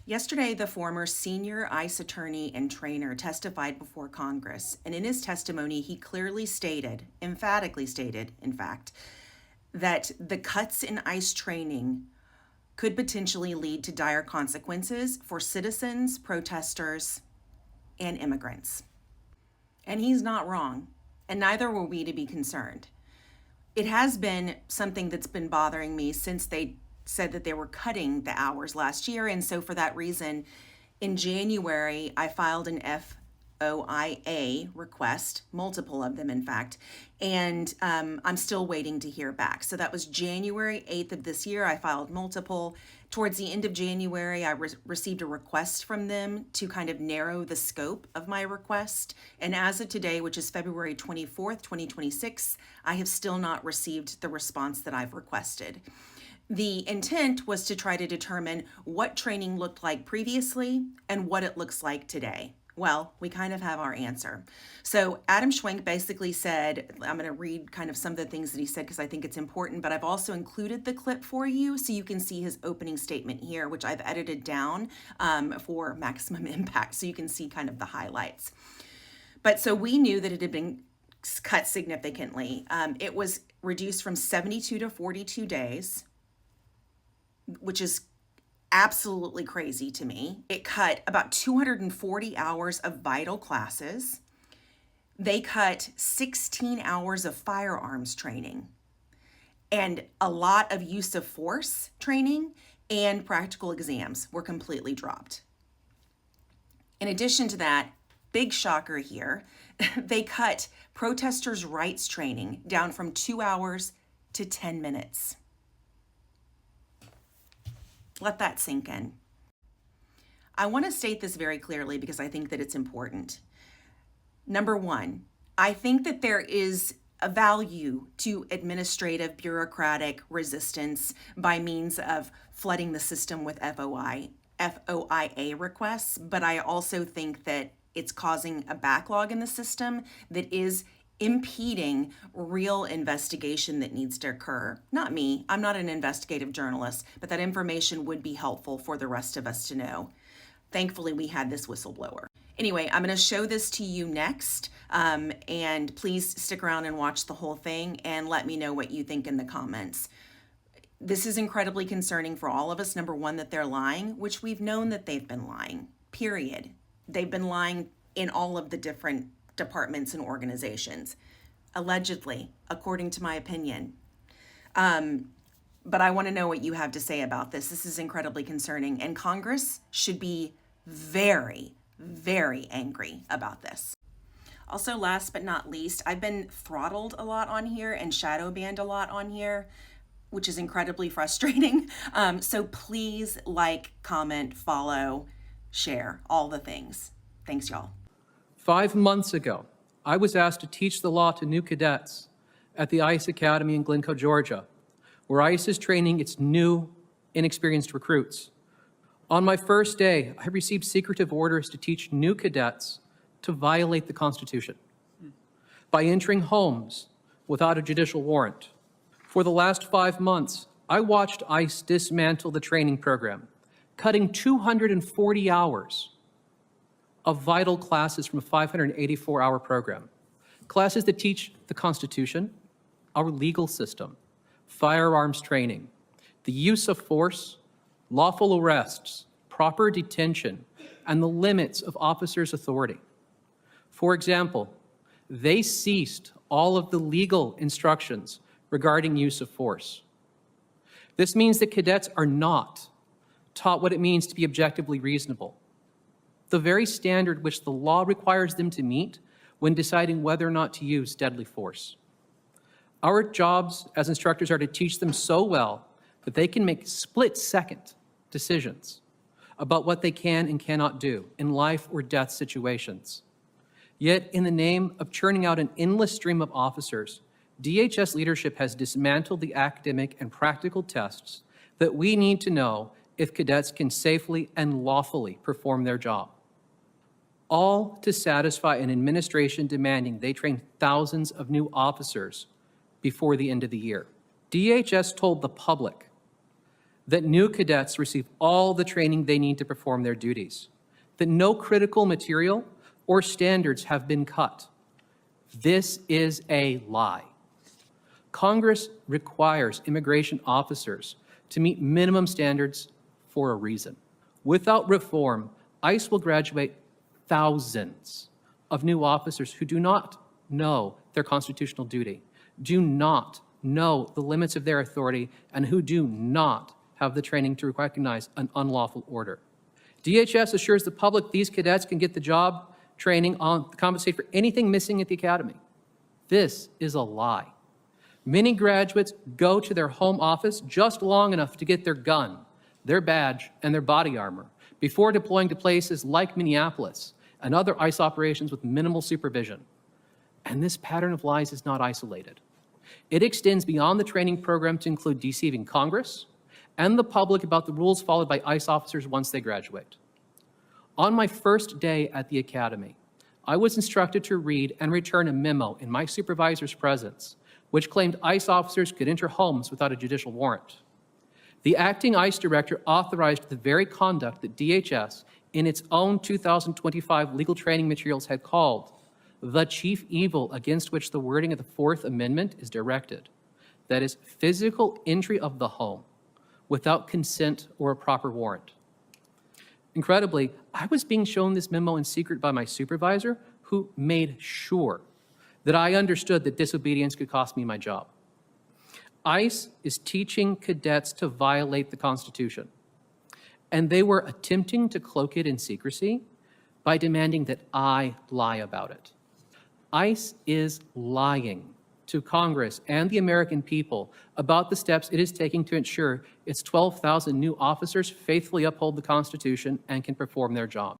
Yesterday, the former senior ICE attorney and trainer testified before Congress, and in his testimony, he clearly stated, emphatically stated, in fact, that the cuts in ICE training could potentially lead to dire consequences for citizens, protesters, and immigrants. And he's not wrong, and neither were we to be concerned. It has been something that's been bothering me since they said that they were cutting the hours last year. And so for that reason, in January, I filed an FOIA request, multiple of them, in fact, and I'm still waiting to hear back. So that was January 8th of this year. I filed multiple. Towards the end of January, I received a request from them to kind of narrow the scope of my request. And as of today, which is February 24th, 2026, I have still not received the response that I've requested. The intent was to try to determine what training looked like previously and what it looks like today. Well, we kind of have our answer. So Adam Schwenk basically said, I'm going to read kind of some of the things that he said because I think it's important, but I've also included the clip for you so you can see his opening statement here, which I've edited down for maximum impact so you can see kind of the highlights. But so we knew that it had been cut significantly. It was reduced from 72 to 42 days, which is absolutely crazy to me. It cut about 240 hours of vital classes. They cut 16 hours of firearms training and a lot of use of force training and practical exams were completely dropped. In addition to that, big shocker here, they cut protesters' rights training down from 2 hours to 10 minutes. Let that sink in. I want to state this very clearly because I think that it's important. Number one, I think that there is a value to administrative bureaucratic resistance by means of flooding the system with FOIA requests, but I also think that it's causing a backlog in the system that is impeding real investigation that needs to occur. Not me, I'm not an investigative journalist, but that information would be helpful for the rest of us to know. Thankfully, we had this whistleblower. Anyway, I'm going to show this to you next, and please stick around and watch the whole thing and let me know what you think in the comments. This is incredibly concerning for all of us. Number one, that they're lying, which we've known that they've been lying, period. They've been lying in all of the different departments and organizations, allegedly, according to my opinion. But I want to know what you have to say about this. This is incredibly concerning, and Congress should be very, very angry about this. Also, last but not least, I've been throttled a lot on here and shadow banned a lot on here, which is incredibly frustrating. So please like, comment, follow, share, all the things. Thanks, y'all. 5 months ago, I was asked to teach the law to new cadets at the ICE Academy in Glencoe, Georgia, where ICE is training its new, inexperienced recruits. On my first day, I received secretive orders to teach new cadets to violate the Constitution by entering homes without a judicial warrant. For the last 5 months, I watched ICE dismantle the training program, cutting 240 hours of vital classes from a 584-hour program. Classes that teach the Constitution, our legal system, firearms training, the use of force, lawful arrests, proper detention, and the limits of officers' authority. For example, they ceased all of the legal instructions regarding use of force. This means that cadets are not taught what it means to be objectively reasonable, the very standard which the law requires them to meet when deciding whether or not to use deadly force. Our jobs as instructors are to teach them so well that they can make split-second decisions about what they can and cannot do in life or death situations. Yet, in the name of churning out an endless stream of officers, DHS leadership has dismantled the academic and practical tests that we need to know if cadets can safely and lawfully perform their job, all to satisfy an administration demanding they train thousands of new officers before the end of the year. DHS told the public that new cadets receive all the training they need to perform their duties, that no critical material or standards have been cut. This is a lie. Congress requires immigration officers to meet minimum standards for a reason. Without reform, ICE will graduate thousands of new officers who do not know their constitutional duty, do not know the limits of their authority, and who do not have the training to recognize an unlawful order. DHS assures the public these cadets can get the job training on compensate for anything missing at the academy. This is a lie. Many graduates go to their home office just long enough to get their gun, their badge, and their body armor before deploying to places like Minneapolis and other ICE operations with minimal supervision. And this pattern of lies is not isolated. It extends beyond the training program to include deceiving Congress and the public about the rules followed by ICE officers once they graduate. On my first day at the academy, I was instructed to read and return a memo in my supervisor's presence, which claimed ICE officers could enter homes without a judicial warrant. The acting ICE director authorized the very conduct that DHS, in its own 2025 legal training materials, had called the chief evil against which the wording of the Fourth Amendment is directed. That is, physical entry of the home without consent or a proper warrant. Incredibly, I was being shown this memo in secret by my supervisor, who made sure that I understood that disobedience could cost me my job. ICE is teaching cadets to violate the Constitution, and they were attempting to cloak it in secrecy by demanding that I lie about it. ICE is lying to Congress and the American people about the steps it is taking to ensure its 12,000 new officers faithfully uphold the Constitution and can perform their job.